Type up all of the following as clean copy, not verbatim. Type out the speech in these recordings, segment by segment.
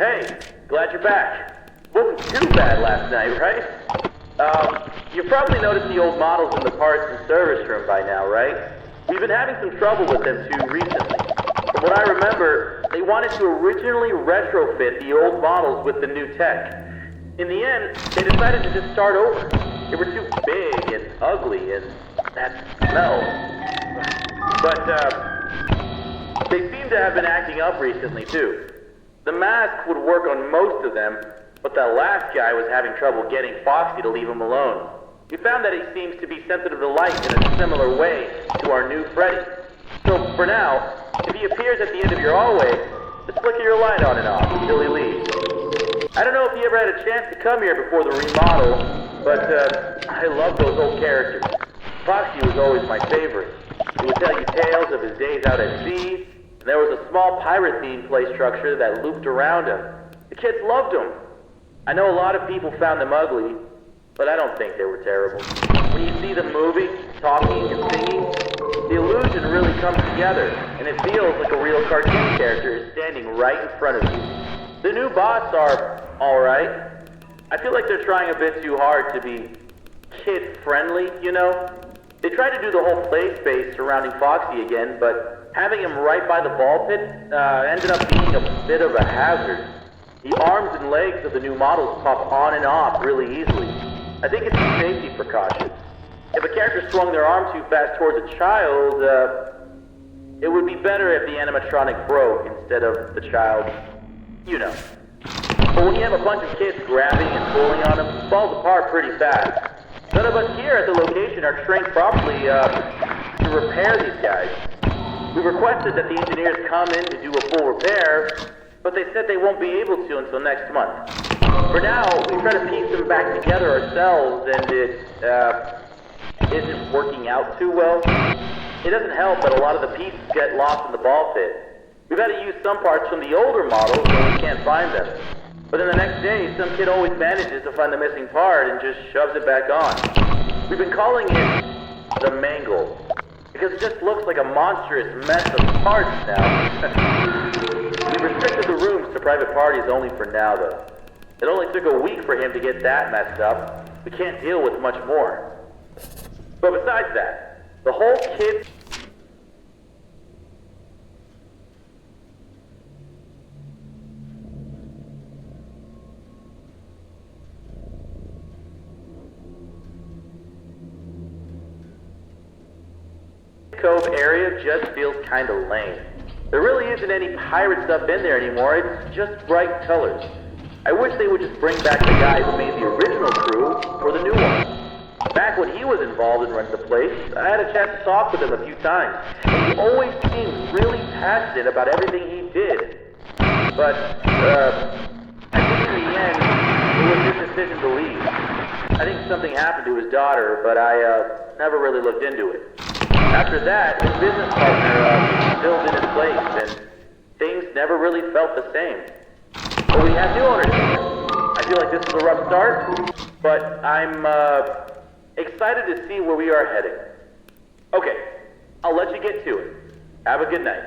Hey, glad you're back. Wasn't too bad last night, right? You've probably noticed the old models in the parts and service room by now, right? We've been having some trouble with them too recently. From what I remember, they wanted to originally retrofit the old models with the new tech. In the end, they decided to just start over. They were too big and ugly and that smell. But, they seem to have been acting up recently too. The mask would work on most of them, but that last guy was having trouble getting Foxy to leave him alone. We found that he seems to be sensitive to light in a similar way to our new Freddy. So for now, if he appears at the end of your hallway, just flicker your light on and off until he leaves. I don't know if you ever had a chance to come here before the remodel, but I love those old characters. Foxy was always my favorite. He would tell you tales of his days out at sea, and there was a small pirate-themed play structure that looped around him. The kids loved him. I know a lot of people found them ugly, but I don't think they were terrible. When you see them moving, talking, and singing, the illusion really comes together, and it feels like a real cartoon character is standing right in front of you. The new bots are alright. I feel like they're trying a bit too hard to be kid-friendly, you know? They tried to do the whole play space surrounding Foxy again, but having him right by the ball pit ended up being a bit of a hazard. The arms and legs of the new models pop on and off really easily. I think it's a safety precaution. If a character swung their arm too fast towards a child, it would be better if the animatronic broke instead of the child, you know. But when you have a bunch of kids grabbing and pulling on them, it falls apart pretty fast. None of us here at the location are trained properly to repair these guys. We requested that the engineers come in to do a full repair, but they said they won't be able to until next month. For now, we try to piece them back together ourselves, and it isn't working out too well. It doesn't help that a lot of the pieces get lost in the ball pit. We've had to use some parts from the older models when we can't find them. But then the next day, some kid always manages to find the missing part and just shoves it back on. We've been calling it the Mangle, because it just looks like a monstrous mess of parts now. We've restricted the rooms to private parties only for now, though. It only took a week for him to get that messed up. We can't deal with much more. But besides that, the whole kid... Cove area just feels kinda lame. There really isn't any pirate stuff in there anymore, it's just bright colors. I wish they would just bring back the guy who made the original crew for the new one. Back when he was involved in running the place, I had a chance to talk with him a few times, and he always seemed really passionate about everything he did. But, I think in the end, it was his decision to leave. I think something happened to his daughter, but I never really looked into it. After that, his business partner filled in his place, and things never really felt the same. But we have new owners here. I feel like this is a rough start, but I'm excited to see where we are heading. Okay, I'll let you get to it. Have a good night.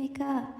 wake up.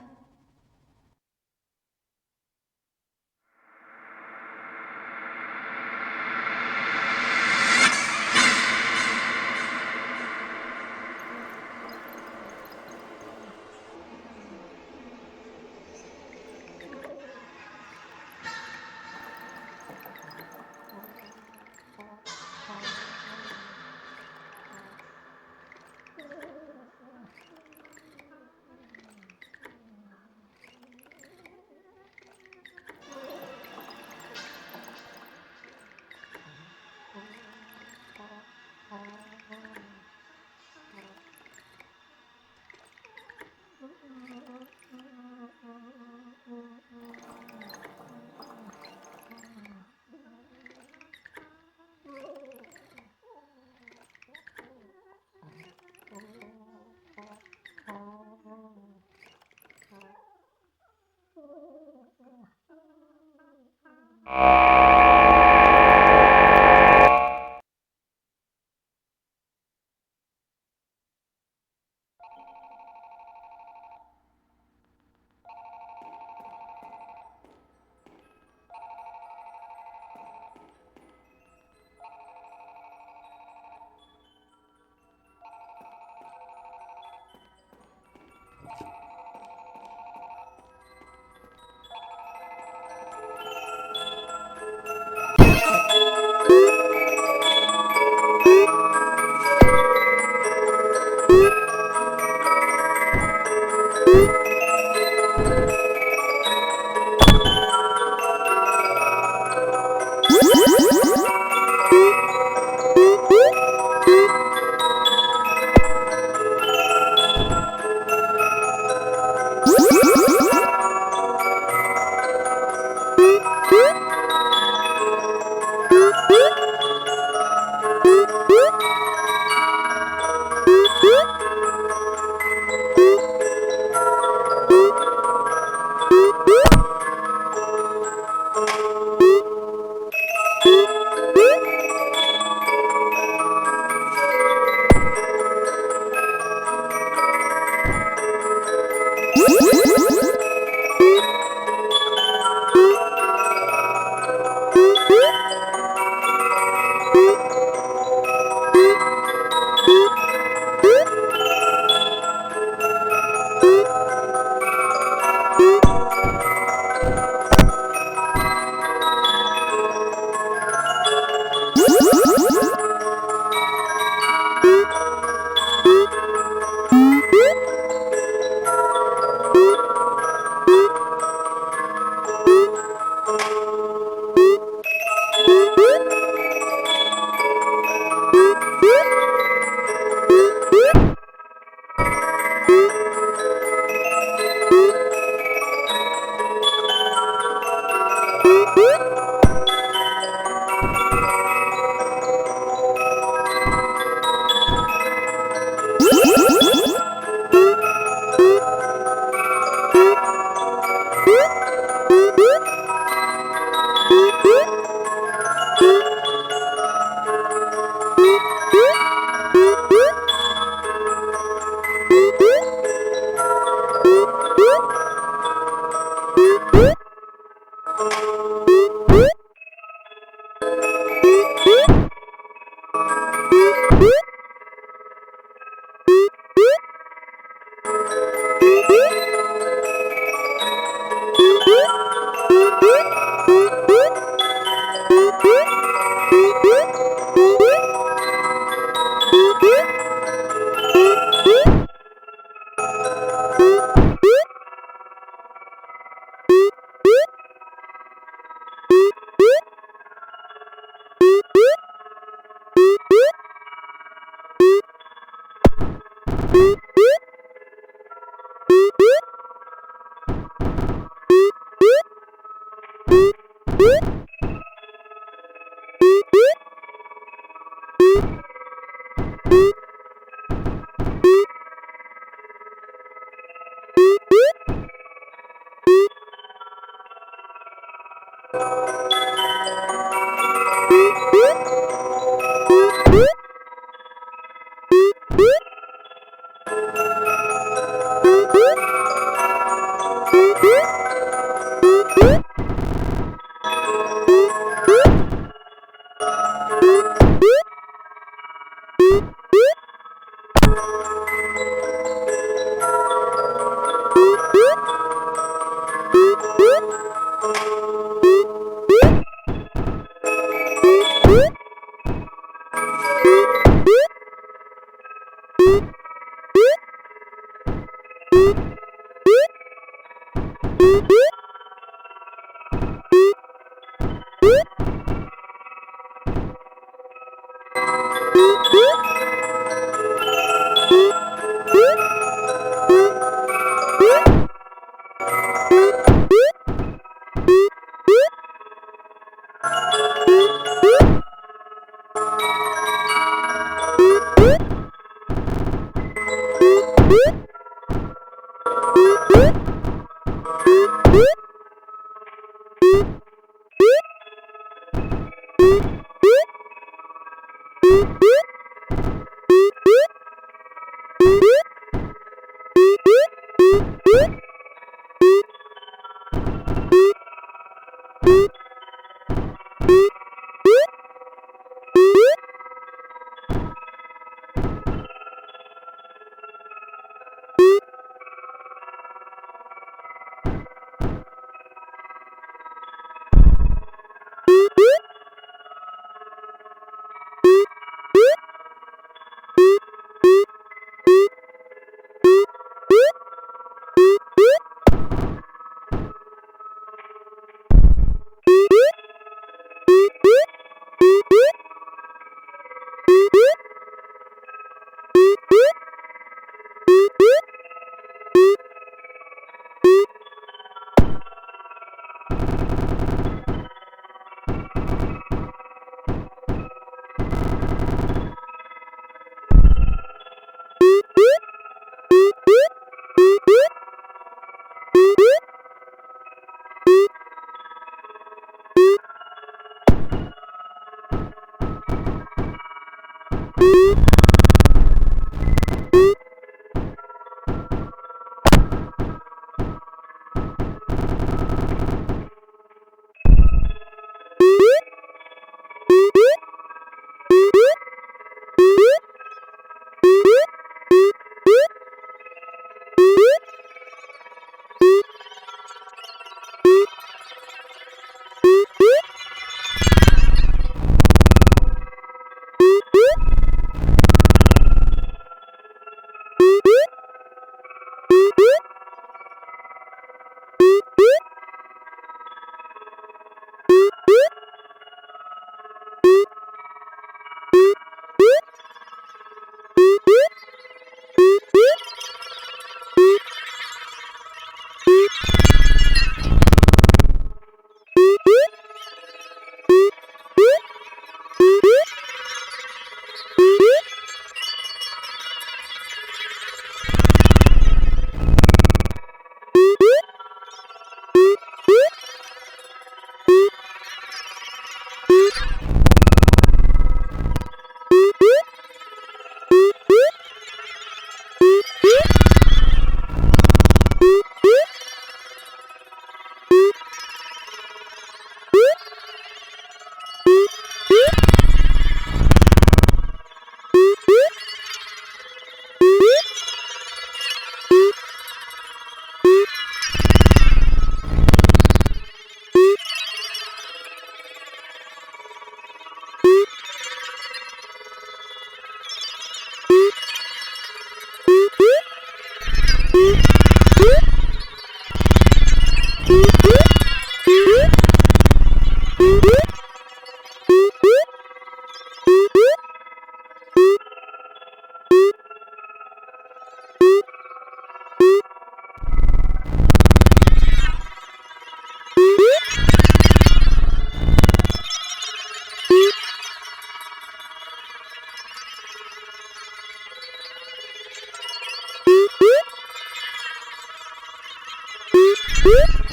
Whoop!